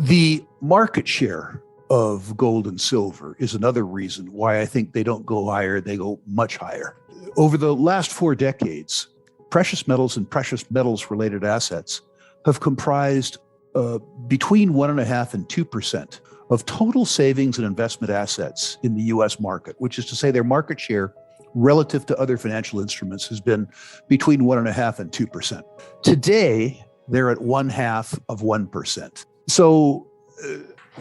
The market share of gold and silver is another reason why I think they don't go higher, they go much higher. Over the last 4 decades, precious metals and precious metals related assets have comprised between 1.5% and 2% of total savings and investment assets in the US market, which is to say their market share relative to other financial instruments has been between 1.5% and 2%. Today, they're at 0.5%. So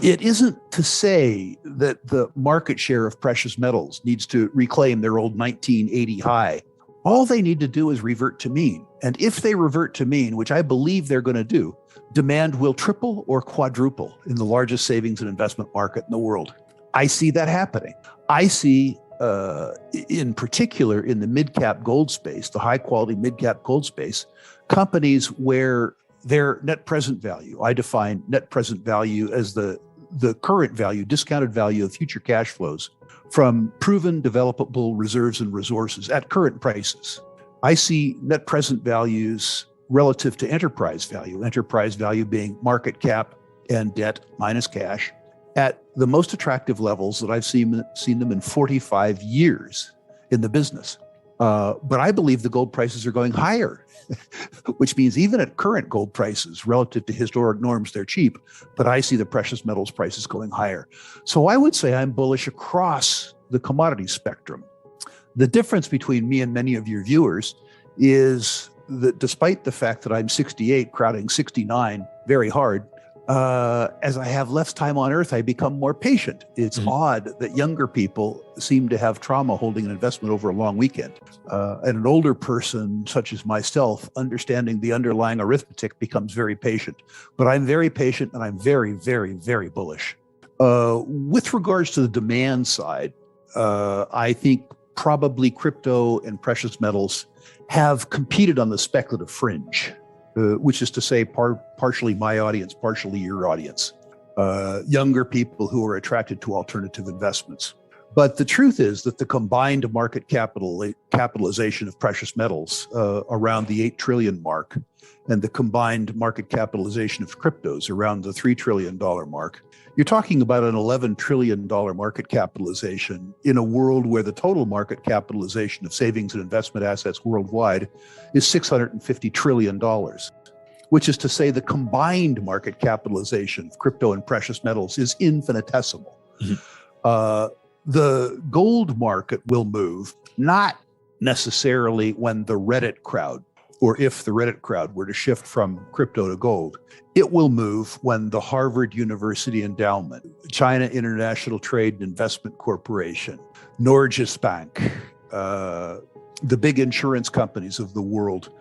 it isn't to say that the market share of precious metals needs to reclaim their old 1980 high. All they need to do is revert to mean. And if they revert to mean, which I believe they're going to do, demand will triple or quadruple in the largest savings and investment market in the world. I see that happening. I see, in particular, in the mid-cap gold space, the high-quality mid-cap gold space, companies where their net present value, I define net present value as the current value, discounted value of future cash flows from proven developable reserves and resources at current prices. I see net present values relative to enterprise value being market cap and debt minus cash, at the most attractive levels that I've seen them in 45 years in the business. But I believe the gold prices are going higher, which means even at current gold prices relative to historic norms, they're cheap, but I see the precious metals prices going higher. So I would say I'm bullish across the commodity spectrum. The difference between me and many of your viewers is that despite the fact that I'm 68 crowding 69 very hard, as I have less time on earth, I become more patient. It's odd that younger people seem to have trauma holding an investment over a long weekend. And an older person, such as myself, understanding the underlying arithmetic becomes very patient. But I'm very patient and I'm very, very, very bullish. With regards to the demand side, I think probably crypto and precious metals have competed on the speculative fringe. Which is to say partially my audience, partially your audience, younger people who are attracted to alternative investments. But the truth is that the combined market capitalization of precious metals around the 8 trillion mark and the combined market capitalization of cryptos around the $3 trillion mark, you're talking about an $11 trillion market capitalization in a world where the total market capitalization of savings and investment assets worldwide is $650 trillion, which is to say the combined market capitalization of crypto and precious metals is infinitesimal. The gold market will move, not necessarily when the Reddit crowd, or if the Reddit crowd were to shift from crypto to gold. It will move when the Harvard University Endowment, China International Trade and Investment Corporation, Norges Bank, the big insurance companies of the world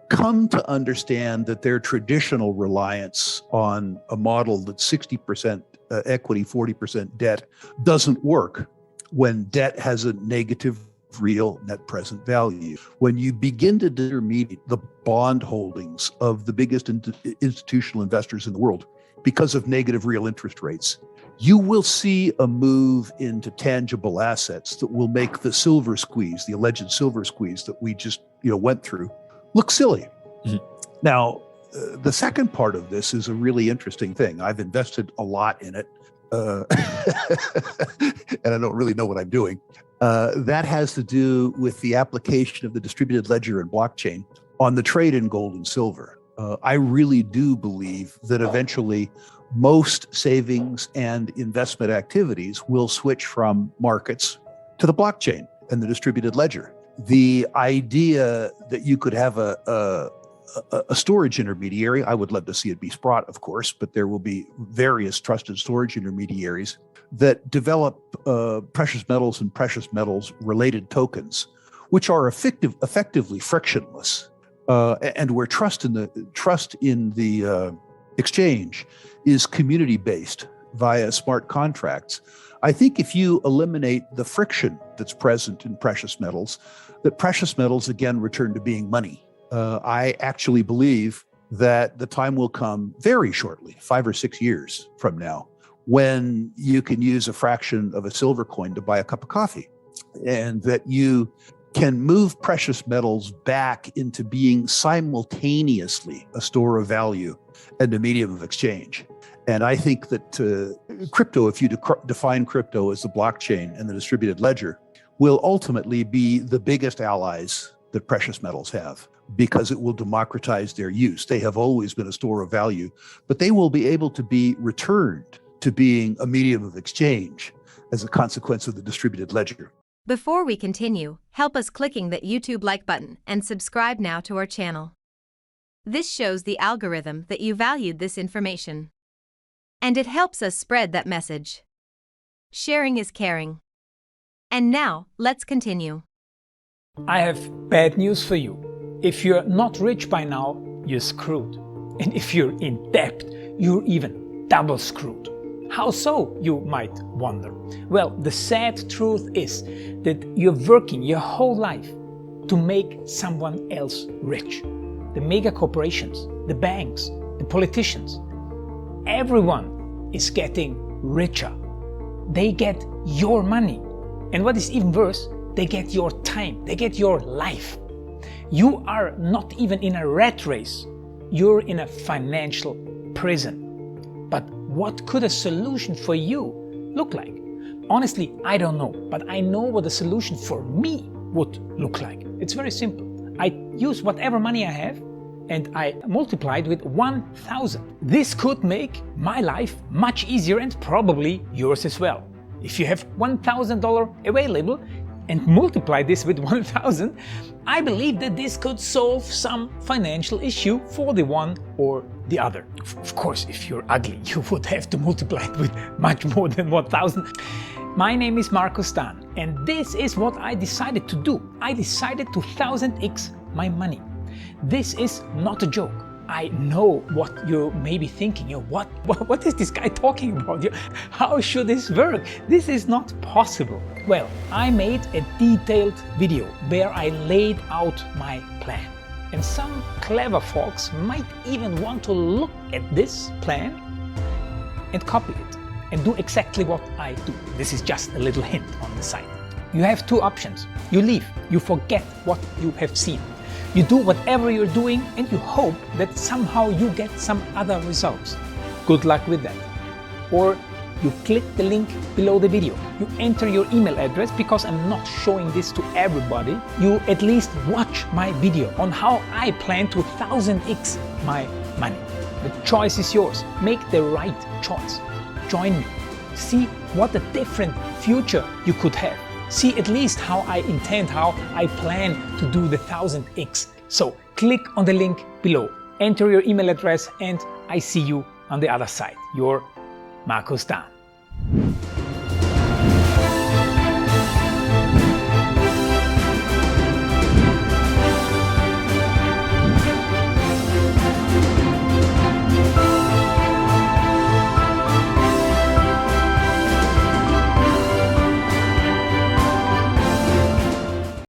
come to understand that their traditional reliance on a model that's 60% equity, 40% debt doesn't work when debt has a negative real net present value. When you begin to intermediate the bond holdings of the biggest institutional investors in the world because of negative real interest rates, you will see a move into tangible assets that will make the silver squeeze, the alleged silver squeeze that we just went through, look silly. Now, the second part of this is a really interesting thing. I've invested a lot in it, and I don't really know what I'm doing. That has to do with the application of the distributed ledger and blockchain on the trade in gold and silver. I really do believe that eventually most savings and investment activities will switch from markets to the blockchain and the distributed ledger. The idea that you could have a storage intermediary, I would love to see it be Sprott, of course, but there will be various trusted storage intermediaries that develop precious metals and precious metals related tokens, which are effectively frictionless, and where trust in the exchange is community-based via smart contracts. I think if you eliminate the friction that's present in precious metals, that precious metals again return to being money. I actually believe that the time will come very shortly, 5 or 6 years from now, when you can use a fraction of a silver coin to buy a cup of coffee, and that you can move precious metals back into being simultaneously a store of value and a medium of exchange. And I think that crypto, if you define crypto as the blockchain and the distributed ledger, will ultimately be the biggest allies that precious metals have, because it will democratize their use. They have always been a store of value, but they will be able to be returned to being a medium of exchange as a consequence of the distributed ledger. Before we continue, help us clicking that YouTube like button and subscribe now to our channel. This shows the algorithm that you valued this information. And it helps us spread that message. Sharing is caring. And now, let's continue. I have bad news for you. If you're not rich by now, you're screwed. And if you're in debt, you're even double screwed. How so, you might wonder? Well, the sad truth is that you're working your whole life to make someone else rich. The mega corporations, the banks, the politicians, everyone is getting richer. They get your money. And what is even worse, they get your time, they get your life. You are not even in a rat race, you're in a financial prison. But what could a solution for you look like? Honestly, I don't know, but I know what a solution for me would look like. It's very simple. I use whatever money I have and I multiply it with 1,000. This could make my life much easier and probably yours as well. If you have $1,000 available and multiply this with 1,000, I believe that this could solve some financial issue for the one or the other. Of course, if you're ugly, you would have to multiply it with much more than 1,000. My name is Markus Dahn, and this is what I decided to do. I decided to 1000x my money. This is not a joke. I know what you may be thinking. What is this guy talking about? How should this work? This is not possible. Well, I made a detailed video where I laid out my plan. And some clever folks might even want to look at this plan and copy it and do exactly what I do. This is just a little hint on the side. You have two options. You leave, you forget what you have seen. You do whatever you're doing and you hope that somehow you get some other results. Good luck with that. Or you click the link below the video. You enter your email address, because I'm not showing this to everybody. You at least watch my video on how I plan to 1000x my money. The choice is yours. Make the right choice. Join me. See what a different future you could have. See at least how I plan to do the 1000x. So click on the link below, enter your email address, and I see you on the other side. Your Markus Dahn.